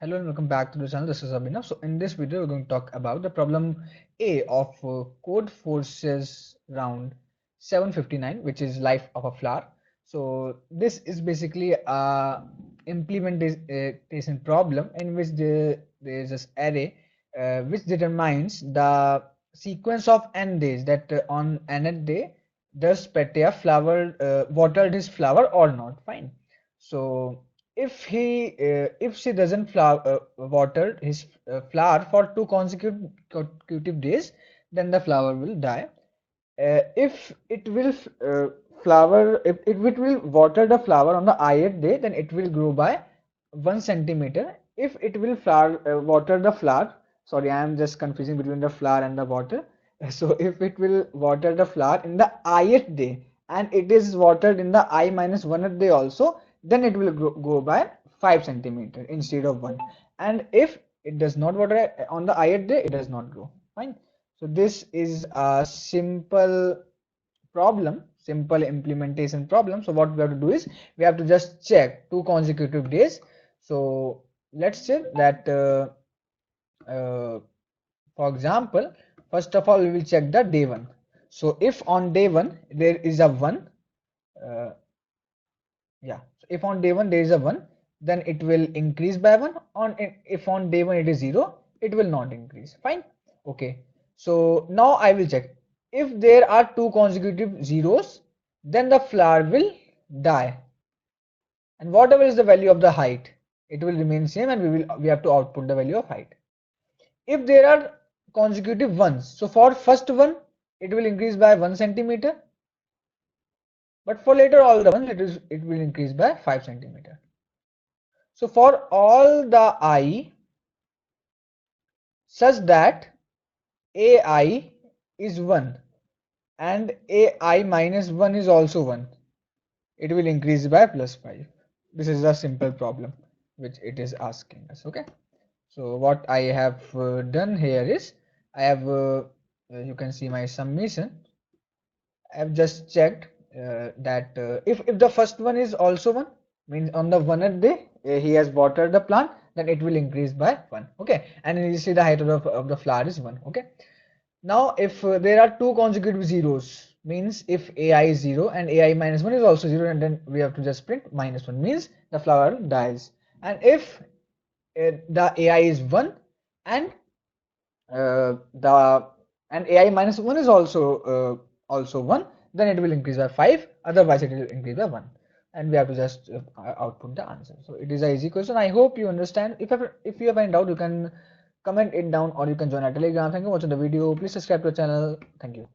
Hello and welcome back to the channel. This is Abhinav. So in this video, we're going to talk about the problem A of code forces round 759, which is life of a flower. So this is basically a implementation problem in which there is this array which determines the sequence of n days that on nth day does Petia flower watered his flower or not. Fine. So if she doesn't water his flower for two consecutive days, then the flower will die. If it will if it will water the flower on the ith day, then it will grow by 1 centimeter. If it will water the flower, sorry, I am just confusing between the flower and the water. So if it will water the flower in the ith day and it is watered in the I minus 1th day also, then it will go by 5 centimeter instead of 1. And if it does not water on the ith day, it does not grow. Fine. So this is a simple implementation problem. So what we have to do is we have to just check two consecutive days. So let's say that for example, first of all, we will check the day one. So if on day one there is a one, uh, yeah. So if on day one there is a one, then it will increase by one. If on day one it is zero, it will not increase. Fine. Okay. So now I will check. If there are two consecutive zeros, then the flower will die. And whatever is the value of the height, it will remain same, and we have to output the value of height. If there are consecutive ones, so for first one it will increase by 1 centimeter, but for later all the ones it will increase by 5 centimeter. So for all the I such that ai is 1 and ai minus 1 is also 1, it will increase by plus 5. This is a simple problem which it is asking us. Okay, so what I have done here is I have you can see my summation. I have just checked that if the first one is also 1, means on the 1st day he has watered the plant, then it will increase by 1. Okay, and you see the height of the flower is 1. Okay, now if there are two consecutive zeros, means if ai is 0 and ai minus 1 is also 0, and then we have to just print minus 1, means the flower dies. And if the ai is 1 and the and ai minus 1 is also 1, then it will increase by 5, otherwise it will increase by 1, and we have to just output the answer. So it is a easy question. I hope you understand. If you have any doubt, you can comment it down or you can join our telegram. Thank you for watching the video. Please subscribe to the channel. Thank you.